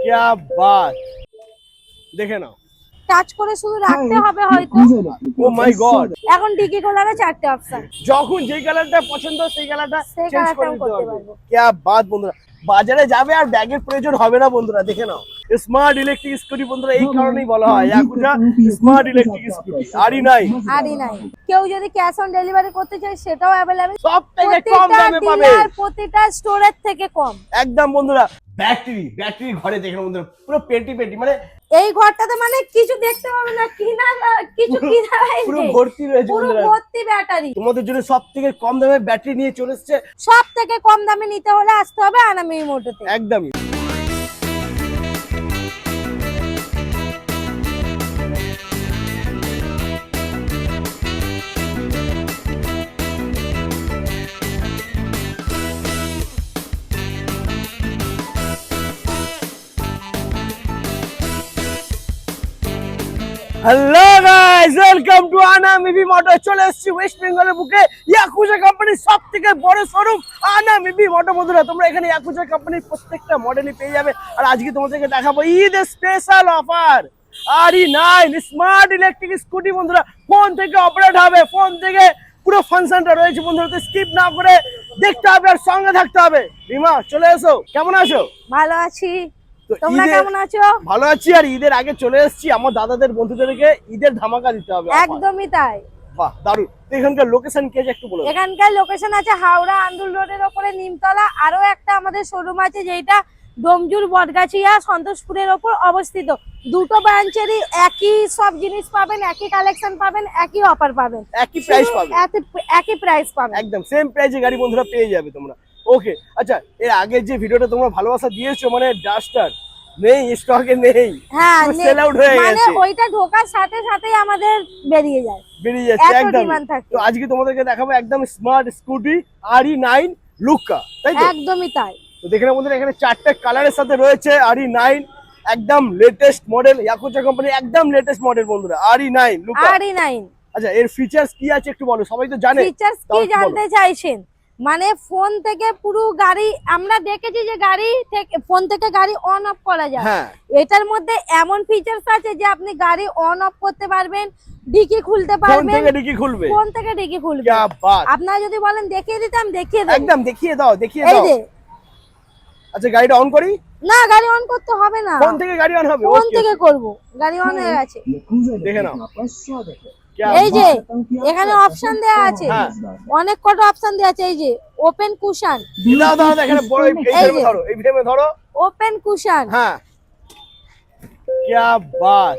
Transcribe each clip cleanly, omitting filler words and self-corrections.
क्या बात দেখে নাও টাচ করে শুধু রাখতে হবে হয়তো। ও মাই গড এখন ডিকি খোলারে 4টে অপশন, যখন যেই কালারটা পছন্দ সেই কালারটা সেই চেঞ্জ করে কালারটাও নিতে করতে পারবে পারবো। क्या बात বন্ধুরা বাজারে যাবে আর ব্যাগের প্রয়োজন হবে না বন্ধুরা দেখে নাও স্মার্ট ইলেকট্রিক স্কুটি বন্ধুরা এই কারণেই বলা হয় ইয়াকুজা স্মার্ট ইলেকট্রিক স্কুটি আরই নাই আরই নাই। কেউ যদি ক্যাশ অন ডেলিভারি করতে চায় সেটাও अवेलेबल, সব থেকে কম দামে পাবে প্রতিটা স্টোরের থেকে কম একদম বন্ধুরা ব্যাটারি ঘরে দেখে নাও বন্ধুরা পুরো পেটি মানে এই ঘরটাতে মানে কিছু দেখতে পাবে না, কিনা কিছু কিনা পুরো ভর্তি রয়েছে পুরো বন্ধুরা ভর্তি ব্যাটারি। তোমাদের জন্য সব থেকে কম দামে ব্যাটারি নিয়ে চলে এসেছে সব থেকে কম দামে নিতে হলে আসতে হবে আনামি মোটরতে। একদমই হ্যালো গাইস ওয়েলকাম টু আনা মিবি মোটর চলে এসেছি ওয়েস্ট বেঙ্গলের বুকে ইয়াকুজা কোম্পানির সবথেকে বড় শোরুম আনা মিবি মোটর বন্ধুরা তোমরা এখানে ইয়াকুজা কোম্পানির প্রত্যেকটা মডেলই পেয়ে যাবে আর আজকে তোমাদেরকে দেখাবো ঈদের special offer RE9 smart electric scooty বন্ধুরা ফোন থেকে অপারেট হবে ফোন থেকে পুরো ফাংশনটা রয়েছে বন্ধুরা তো স্কিপ না করে দেখতে হবে আর সঙ্গে থাকতে হবে রিমা চলে এসো কেমন আছো ভালো আছি, তো তোমরা কেমন আছো? ভালো আছি আর ঈদের আগে চলে এসেছি আমার দাদাদের বন্ধুদেরকে ঈদের ধামাকা দিতে হবে একদমই তাই। বাহ দারুণ তো এখানকার লোকেশন কি আছে একটু বলো এখানকার লোকেশন আছে হাওড়া আন্দুল রোডের ওপরে নিমতলা, আরো একটা আমাদের শোরুম আছে যেটা ডোমজুর বটগাছিয়া সন্তোষপুরের ওপর অবস্থিত। দুটো ব্রাঞ্চেরই একই সব জিনিস পাবেন, একই কালেকশন পাবেন, একই অফার পাবেন, একই প্রাইস পাবে একই প্রাইস পাবেন, একদম সেম প্রাইসে গাড়ি বন্ধুরা পেয়ে যাবে তোমরা ওকে আচ্ছা এর আগে যে ভিডিওটা তোমরা ভালোবাসা দিয়েছো মানে ডাস্টার নেই স্টকে নেই হ্যাঁ সেল আউট হয়ে মানে গেছে ওইটা ঢোকার সাথে সাথেই আমাদের বেরিয়ে যায়, বেরিয়ে যাচ্ছে এত একদম ডিমান্ড থাকে। তো আজকে তোমাদেরকে দেখাবো একদম স্মার্ট স্কুটি RE9 লুকা তাই তো একদমই তাই। তো দেখে নাও বন্ধুরা এখানে চারটে কালারের সাথে রয়েছে RE9 একদম লেটেস্ট মডেল ইয়াকুজা কোম্পানি একদম লেটেস্ট মডেল বন্ধুরা RE9 লুকা RE9 আচ্ছা এর ফিচার্স কি আছে একটু বলো সবাই তো জানে ফিচার্স কি জানতে চাইছেন? মানে ফোন থেকে পুরো গাড়ি আমরা দেখেছি যে গাড়ি থেকে ফোন থেকে গাড়ি অন অফ করা যায়, হ্যাঁ এটার মধ্যে এমন ফিচার্স আছে যে আপনি গাড়ি অন অফ করতে পারবেন, ডিকি খুলতে ফোন পারবেন, থেকে ডিকি খুলবে ফোন থেকে ডিকি খুলবে। क्या बात আপনারা যদি বলেন দেখিয়ে দিতাম দেখিয়ে দেব, একদম দেখিয়ে দাও এই যে আচ্ছা গাড়িটা অন করি না গাড়ি অন করতে হবে না, ফোন থেকে গাড়ি অন হবে ফোন ওকে থেকে করব, গাড়ি অন হয়ে গেছে। দেখে নাও क्या এই যে बात। এখানে অপশন দেয়া আছে, হ্যাঁ অনেক কটা অপশন দেয়া আছে। এই যে ওপেন কুশন, দাও দাও এখানে বড় এই ফ্রেমে ধরো এই ফ্রেমে ধরো ওপেন কুশন, হ্যাঁ क्या बात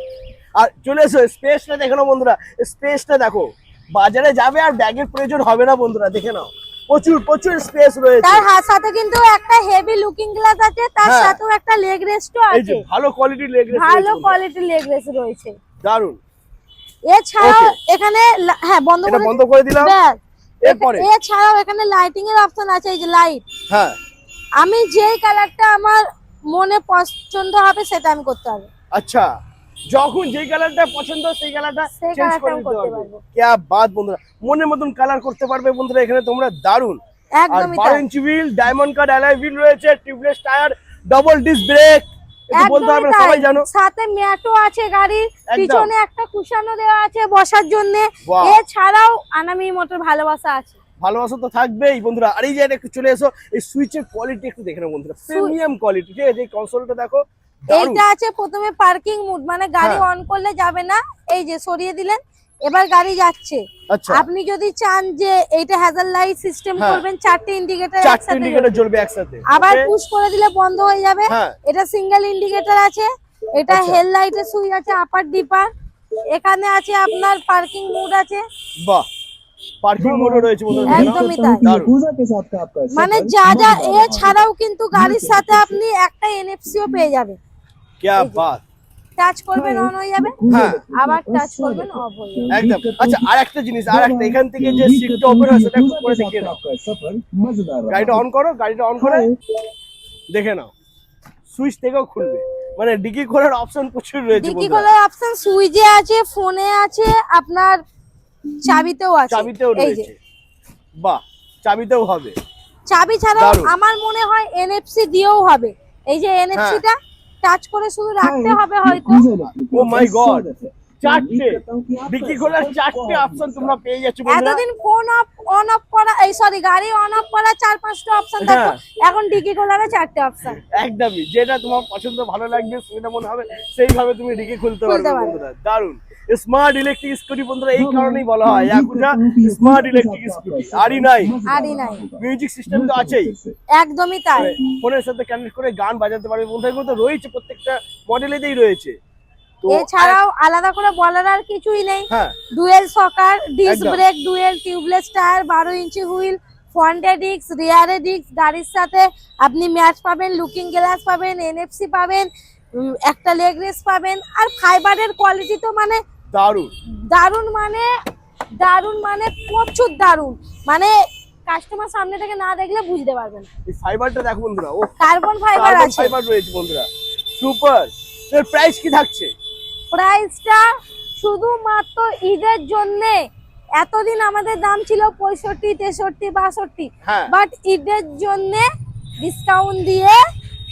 আর চলে এসো স্পেসটা দেখে নাও বন্ধুরা স্পেসটা দেখো বাজারে যাবে আর ব্যাগের প্রয়োজন হবে না বন্ধুরা দেখে নাও প্রচুর স্পেস রয়েছে তার সাথে কিন্তু একটা হেভি লুকিং গ্লাস আছে, তার হ্যাঁ। সাথেও একটা লেগ রেস্টও এই যে আছে, ভালো কোয়ালিটির লেগ রেস্ট ভালো কোয়ালিটির লেগ রেস্ট রয়েছে। দারুন এছাড়াও Okay. এখানে হ্যাঁ বন্ধ এটা করে বন্ধ করে দিলাম ব্যাস। এরপরে এছাড়াও এখানে লাইটিং এর অপশন আছে, এই যে লাইট, হ্যাঁ আমি যেই কালারটা আমার মনে পছন্দ হবে সেটা আমি করতে পারবো। আচ্ছা যখন যেই কালারটা পছন্দ সেই কালারটা সেই চেঞ্জ করে কালারটাও দিতে করতে পারবে পারবো। क्या बात বন্ধুরা মনের মতন কালার করতে পারবে বন্ধুরা এখানে তোমরা দারুন আর একদমই 12 তাই, inch wheel diamond cut alloy wheel রয়েছে tubeless tyre double disc brake একটু বলতে হবে একদমই না তাই। সবাই জানো সাথে ম্যাটও আছে গাড়ির একদম। পিছনে, একটা কুশনও দেওয়া আছে বসার জন্য। Wow. এছাড়াও আনামি মোটর ভালোবাসা আছে, ভালোবাসা তো থাকবেই বন্ধুরা আর এই যে এটা একটু চলে এসো এই সুইচের কোয়ালিটি একটু দেখে নাও বন্ধুরা প্রিমিয়াম কোয়ালিটি ঠিক আছে এই কনসোলটা দেখো দারুন এইটা আছে প্রথমে পার্কিং মোড, মানে গাড়ি হ্যাঁ। অন করলে যাবে না, এই যে সরিয়ে দিলেন এবার গাড়ি যাচ্ছে। আচ্ছা আপনি যদি চান যে এইটা হ্যাজাল লাইট সিস্টেম হ্যাঁ। করবেন, চারটে ইন্ডিকেটর চারটে একসাথে ইন্ডিকেটর জ্বলবে। জ্বলবে একসাথে আবার Okay? পুশ করে দিলে বন্ধ হয়ে যাবে। হ্যাঁ এটা সিঙ্গেল ইন্ডিকেটর আছে, এটা আচ্ছা। হেড লাইটের সুইচ আছে আপার ডিপার, এখানে আছে আপনার পার্কিং মোড আছে, বাহ পার্কিং মোডও রয়েছে বন্ধুরা একদমই তাই। দারুন মানে যা যা এছাড়াও কিন্তু গাড়ির সাথে আপনি একটা এনএফসিও পেয়ে যাবেন। क्या এই যে। बात টাচ করবেন অন হয়ে যাবে, হ্যাঁ আবার টাচ করবেন অফ হয়ে যাবে। একদম আচ্ছা আরেকটা জিনিস আরেকটা এখান থেকে যে সিটটা ওপেন হয় সেটা একটু করে দেখিয়ে দাও গাড়িটা অন করো গাড়িটা অন করে দেখে নাও সুইচ থেকেও খুলবে মানে ডিকি খোলার অপশন প্রচুর রয়েছে ডিকি বন্ধুরা খোলার অপশন সুইচে আছে, ফোনে আছে, আপনার চাবিতেও আছে। চাবিতেও এই যে রয়েছে বাহ চাবিতেও হবে চাবি ছাড়াও দারুণ। আমার মনে হয় এনএফসি দিয়েও হবে, এই যে এনএফসিটা টাচ করে শুধু রাখতে হবে হয়তো। ও মাই গড, চারটে ডিকি খোলার চারটে অপশন তোমরা পেয়ে যাচ্ছ বন্ধুরা। এতদিন ফোন অন অফ করা, এই সরি গাড়ি অন অফ করা 4-5টা অপশন থাকতো, এখন ডিকি খোলারও 4টে অপশন। একদমই, যেটা তোমার পছন্দ ভালো লাগবে সেটা মনে হবে সেইভাবে তুমি ডিকি খুলতে পারবে বন্ধুরা। দারুন স্মার্ট ইলেকট্রিক স্কুটি বন্ধুরা, এই কারণেই বলা হয় ইয়াকুজা স্মার্ট ইলেকট্রিক স্কুটি। আরই9 মিউজিক সিস্টেম তো আছেই, একদমই তাই। ফোনের সাথে কানেক্ট করে গান বাজাতে পারবে বন্ধুরা, এগুলো তো রয়েছে প্রত্যেকটা মডেলেতেই রয়েছে। এছাড়াও আলাদা করে বলার আর কিছুই নেই। হ্যাঁ, ডুয়েল সকার, ডিস্ক একদম। ব্রেক, ডুয়েল টিউবলেস টায়ার, 12 ইঞ্চি হুইল, ফ্রন্টে ডিস্ক, রিয়ারে ডিস্ক, গাড়ির সাথে আপনি ম্যাচ পাবেন, লুকিং গ্লাস পাবেন, এনএফসি পাবেন, একটা লেগ রেস্ট পাবেন। আর ফাইবারের কোয়ালিটি তো মানে দারুন দারুন, মানে প্রচুর দারুন, মানে কাস্টমার সামনে থেকে না দেখলে বুঝতে পারবেন। এই ফাইবারটা দেখো বন্ধুরা, ও কার্বন ফাইবার কার্বন আছে। ফাইবার রয়েছে বন্ধুরা, সুপার। এর প্রাইস কি থাকছে? প্রাইসটা শুধুমাত্র ঈদের জন্য, এতদিন আমাদের দাম ছিল 65, 63, 62, হ্যাঁ, বাট ঈদের জন্য ডিসকাউন্ট দিয়ে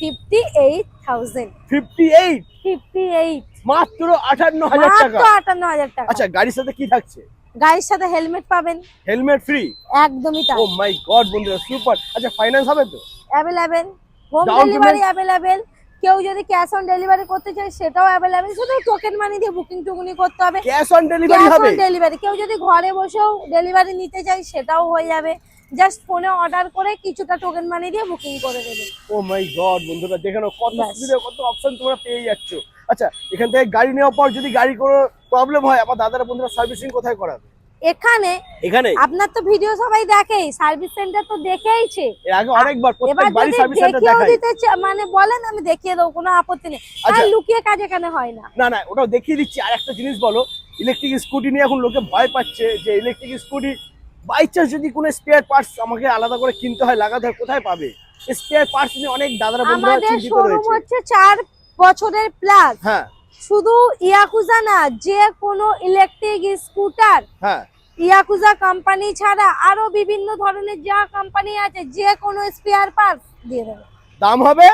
58,000। 58 মাত্র 58,000 টাকা। মাত্র 58,000 টাকা। আচ্ছা, গাড়ির সাথে কি থাকছে? গাড়ির সাথে হেলমেট পাবেন। Helmet free? একদমই তাই। ও মাই গড বন্ধুরা, সুপার। আচ্ছা, ফাইন্যান্স হবে তো? Available, home Down delivery payment? Available. কেউ যদি ক্যাশ অন ডেলিভারি করতে চায় সেটাও অ্যাভেলেবেল, শুধু টোকেন মানি দিয়ে বুকিং টুকুনি করতে হবে। ক্যাশ অন ডেলিভারি ক্যাশ হবে? অন ডেলিভারি, কেউ যদি ঘরে বসেও ডেলিভারি নিতে চায় সেটাও হয়ে যাবে, জাস্ট ফোনে অর্ডার করে কিছুটা টোকেন মানি দিয়ে বুকিং করে দেবে। ও মাই গড বন্ধুরা, দেখেন কত ব্যাস। সুবিধা, কত অপশন তোমরা পেয়ে যাচ্ছ। আচ্ছা, এখান থেকে গাড়ি নেওয়ার পর যদি গাড়ি কোনো প্রবলেম হয়, আমার দাদারা বন্ধুরা সার্ভিসিং কোথায় করাবে? এখানে এখানে? আপনার তো ভিডিও সবাই দেখেই, সার্ভিস সেন্টার তো দেখেইছে। এর আগে অনেকবার এবার প্রত্যেক বাড়ি যদি সার্ভিস সেন্টার দেখেও দেখাই। দিতে মানে বলেন আমি দেখিয়ে দেবো, কোনো আপত্তি নেই। আচ্ছা। আর লুকিয়ে কাজ এখানে হয় না। না না, ওটাও দেখিয়ে দিচ্ছি। আর একটা জিনিস বলো, ইলেকট্রিক স্কুটি নিয়ে এখন লোকে ভয় পাচ্ছে যে ইলেকট্রিক স্কুটি বাই চান্স যদি কোনো স্পেয়ার পার্টস আমাকে আলাদা করে কিনতে হয়, লাগাতে হয়, কোথায় পাবে? স্পেয়ার পার্টস নিয়ে অনেক দাদারা বন্ধুরা আমাদের চিন্তিত শোরুম রয়েছে। হচ্ছে 4 বছরের প্লাস। হ্যাঁ শুধু ইয়াকুজা না, যে কোনো ইলেকট্রিক স্কুটার হ্যাঁ, ইয়াকুজা কোম্পানি ছাড়া আরো বিভিন্ন ধরনের যা কোম্পানি আছে, যে কোনো স্পেয়ার পার্টস দিয়ে দেবে। দাম হবে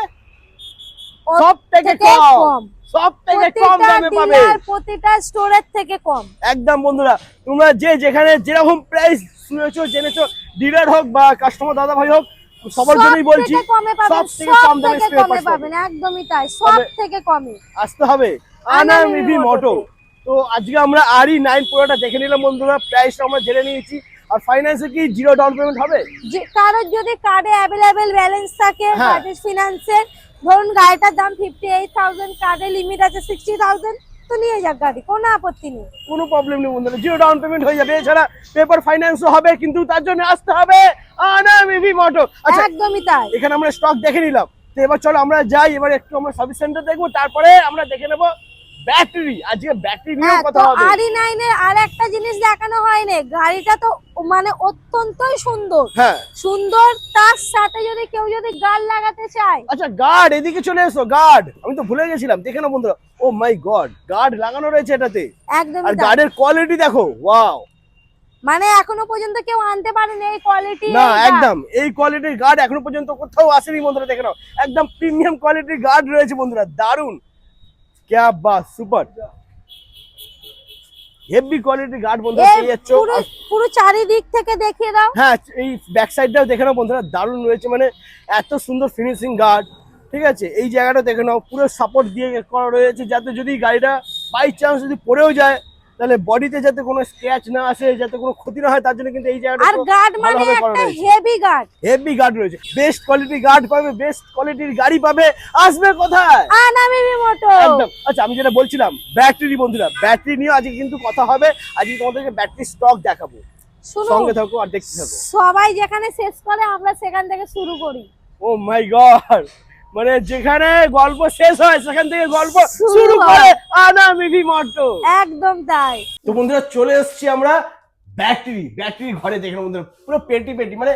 ওর সব থেকে থেকে কম, সব থেকে কম প্রতিটা দামে পাবে। ডিলার, প্রতিটা স্টোরের থেকে কম। একদম বন্ধুরা, তোমরা যে যেখানে যেরকম প্রাইস শুনেছো জেনেছো, ডিলার হোক বা কাস্টমার দাদা ভাই হোক, সবার জন্যই বলছি সব থেকে কমে পাবেন, সব থেকে কম দামে থেকে স্পেয়ার কমে পার্টস পাবেন, পাবেন। একদমই তাই, সব থেকে কমে আসতে হবে আনাম ইভি মোটো। তো আজকে আমরা আরই9 পুরোটা দেখে নিলাম বন্ধুরা, প্রাইসটা আমরা জেনে নিয়েছি। আর ফাইন্যান্সে কি জিরো ডাউন পেমেন্ট হবে? যে কারোর যদি কার্ডে অ্যাভেলেবেল ব্যালেন্স থাকে, হ্যাঁ। বাজাজ ফিনান্সের, ধরুন গাড়িটার দাম 58,000, কার্ডে লিমিট আছে 60,000, তো নিয়ে যাক গাড়ি, কোনো আপত্তি নেই, কোনো প্রবলেম নেই বন্ধুরা, জিরো ডাউন পেমেন্ট হয়ে যাবে। এছাড়া পেপার ফাইন্যান্সও হবে, কিন্তু তার জন্য আসতে হবে আনাম ইভি মোটো। আচ্ছা, একদমই তাই। এখানে আমরা স্টক দেখে নিলাম, তো এবার চলো আমরা যাই, এবার একটু আমরা সার্ভিস সেন্টার দেখবো, তারপরে আমরা দেখে নেবো ব্যাটারি। আজকে ব্যাটারি নিয়ে হ্যাঁ, কথা তো হবে। আরই9 এর আর একটা জিনিস দেখানো হয়নি, গাড়িটা তো মানে অত্যন্তই সুন্দর। হ্যাঁ, সুন্দর, তার সাথে যদি কেউ যদি গার্ড লাগাতে চায়। আচ্ছা গার্ড, এদিকে চলে এসো। গার্ড আমি তো ভুলে গেছিলাম, দেখে না বন্ধুরা, ও মাই গড, গার্ড লাগানো রয়েছে এটাতে। আর একদমই তাই। গার্ডের কোয়ালিটি দেখো, ওয়াও। মানে এখনো পর্যন্ত কেউ আনতে পারেনি এই কোয়ালিটি। না একদম, এই কোয়ালিটির গার্ড এখনো পর্যন্ত কোথাও আসেনি বন্ধুরা, দেখে নাও, একদম প্রিমিয়াম কোয়ালিটির গার্ড রয়েছে বন্ধুরা, দারুন, ক্যা বাত, সুপার, হেভি কোয়ালিটির গার্ড বন্ধুরা পেয়ে যাচ্ছ। পুরো চারিদিক থেকে দেখিয়ে দাও। হ্যাঁ, এই ব্যাক সাইডটাও দেখে নাও বন্ধুরা, দারুণ রয়েছে, মানে এত সুন্দর ফিনিশিং গার্ড। ঠিক আছে, এই জায়গাটা দেখে নাও, পুরো সাপোর্ট দিয়ে করা রয়েছে, যাতে যদি গাড়িটা বাই চান্স যদি পড়েও যায়, তাহলে বডিতে যাতে কোনো স্ক্র্যাচ না আসে, যাতে কোনো ক্ষতি না হয়, তার জন্য কিন্তু এই জায়গাটা আর গার্ড মানে ভালোভাবে করা একটা রয়েছে। Heavy guard. হেভি গার্ড রয়েছে, বেস্ট কোয়ালিটির গার্ড পাবে, বেস্ট কোয়ালিটির গাড়ি পাবে। আসবে কোথায়? Anam EV moto. একদম। আচ্ছা, আমি যেটা বলছিলাম ব্যাটারি বন্ধুরা, ব্যাটারি নিয়ে আজকে কিন্তু কথা হবে। আজকে তোমাদেরকে ব্যাটারি স্টক দেখাবো, শুনুন, সঙ্গে থাকো আর দেখতে থাকো। সবাই যেখানে শেষ করে আমরা সেখান থেকে শুরু করি। ও মাই গড, মানে যেখানে গল্প শেষ হয় সেখান থেকে গল্প শুরু শুরু হয়। করে আনাম ইভি মোটো। একদম তাই। তো বন্ধুরা চলে এসেছি আমরা ব্যাটারি ঘরে, দেখে নাও বন্ধুরা, পুরো পেটি পেটি, মানে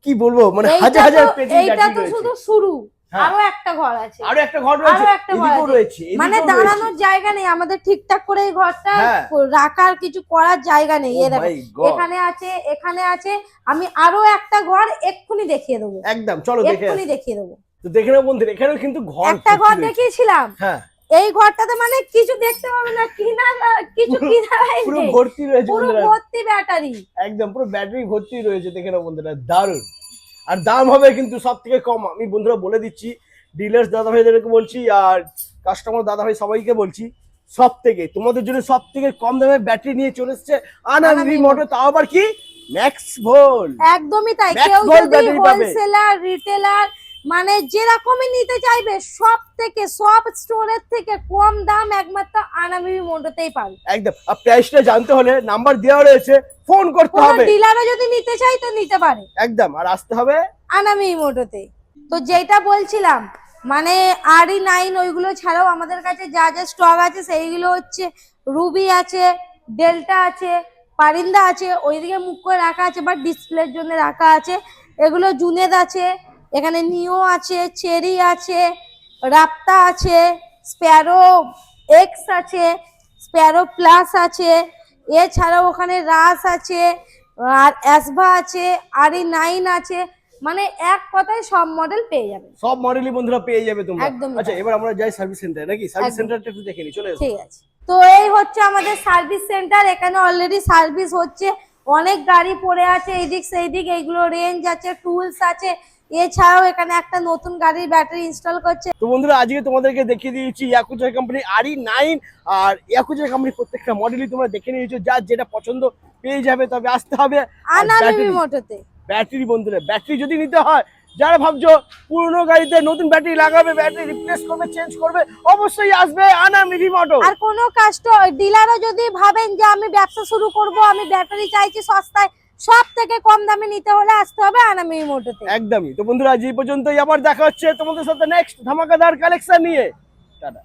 কি বলবো, মানে হাজার হাজার পেটি এইটা ব্যাটারি তো রয়েছে। শুধু শুরু, হ্যাঁ। আরো একটা ঘর আছে। আরো একটা ঘর রয়েছে, আরো একটা ঘর এদিকেও আছে। রয়েছে, মানে এদিকেও দাঁড়ানোর রয়েছে। জায়গা নেই আমাদের ঠিকঠাক করে, এই ঘরটা হ্যাঁ। রাখার কিছু করার জায়গা নেই। Oh এ দেখো, my God. এখানে আছে, এখানে আছে। আমি আরো একটা ঘর এক্ষুনি দেখিয়ে দেবো, একদম, চলো দেখে এক্ষুনি আসি। দেখিয়ে দেবো। তো দেখে নাও বন্ধুরা, এখানেও কিন্তু ঘর একটা ঘর ভর্তি রয়েছে। দেখিয়েছিলাম, হ্যাঁ এই ঘরটাতে মানে কিছু দেখতে পাবে না, কিছু কিনারাই পুরো নেই, ভর্তি রয়েছে পুরো বন্ধুরা, ভর্তি ব্যাটারি। একদম পুরো ব্যাটারি ভর্তি রয়েছে, দেখে নাও বন্ধুরা, দারুণ। আর দাম হবে কিন্তু সব থেকে কম, আমি বন্ধুরা বলে দিচ্ছি, ডিলার্স দাদা ভাইদেরকে বলছি আর কাস্টমার দাদা ভাই সবাইকে বলছি, সব থেকে তোমাদের জন্য সব থেকে কম দামে ব্যাটারি নিয়ে চলে এসছে আনামিভি মোটর, তাও আবার কি ম্যাক্স ভোল্ট। একদমই তাই। Max কেউ Volt যদি battery পাবে। হোলসেলার রিটেলার মানে যেরকমই নিতে চাইবে, সব থেকে সব স্টোরের থেকে কম দাম একমাত্র আনামিভি মোটরতেই পাবে। একদম। আর প্রাইসটা জানতে হলে নাম্বার দেওয়া রয়েছে, ফোন করতে কোনো হবে ডিলারও যদি নিতে চাই তো নিতে পারে একদম, আর আসতে হবে আনামিভি মোটরতে। তো যেটা বলছিলাম মানে RE9 ওইগুলো ছাড়াও আমাদের কাছে যা যা স্টক আছে সেইগুলো হচ্ছে রুবি আছে, ডেল্টা আছে, পারিন্দা আছে, ওইদিকে মুখ করে রাখা আছে বা ডিসপ্লের জন্য রাখা আছে। এগুলো জুনেদ আছে, এখানে নিও আছে, চেরি আছে, রাপ্তা আছে, স্প্যারো এক্স আছে, স্প্যারো প্লাস আছে, এছাড়াও ওখানে রাস আছে, আর অ্যাসভা আছে, RE9 আছে, মানে এক কথায় সব মডেল পেয়ে যাবেন। সব মডেলই বন্ধুরা পেয়ে যাবে তোমরা। একদমই আচ্ছা তাই। এবার আমরা যাই সার্ভিস সেন্টার, নাকি সার্ভিস একদম। সেন্টারটা একটু দেখে নি, চলে এসো। ঠিক আছে, তো এই হচ্ছে আমাদের সার্ভিস সেন্টার। এখানে অলরেডি সার্ভিস হচ্ছে, অনেক গাড়ি পড়ে আছে এইদিক সেইদিক, এইগুলো রেঞ্জ আছে, টুলস আছে, এছাড়াও এখানে একটা নতুন গাড়ির ব্যাটারি ইনস্টল করছে। তো বন্ধুরা আজকে তোমাদেরকে দেখিয়ে দিয়েছি ইয়াকুজা কোম্পানি RE9, আর ইয়াকুজা কোম্পানি প্রত্যেকটা মডেলই তোমরা দেখে নিয়েছো, যার যেটা পছন্দ পেয়ে যাবে, তবে আসতে হবে আনামিভি মোটরতে। ব্যাটারি। বন্ধুরা ব্যাটারি যদি নিতে হয়, যারা ভাবছো পুরনো গাড়িতে নতুন ব্যাটারি লাগাবে, ব্যাটারি রিপ্লেস করবে, চেঞ্জ করবে, অবশ্যই আসবে আনামিভি মোটর। আর কোনো ডিলারও যদি ভাবেন যে আমি ব্যবসা শুরু করব, আমি ব্যাটারি চাইছি সস্তায়, সব থেকে কম দামে নিতে হলে আসতে হবে আনামিভি মোটরতে। একদমই। তো বন্ধুরা আজ এই পর্যন্তই, আবার দেখা হচ্ছে তোমাদের সাথে নেক্সট ধামাকাদার কালেকশন নিয়ে। টাটা।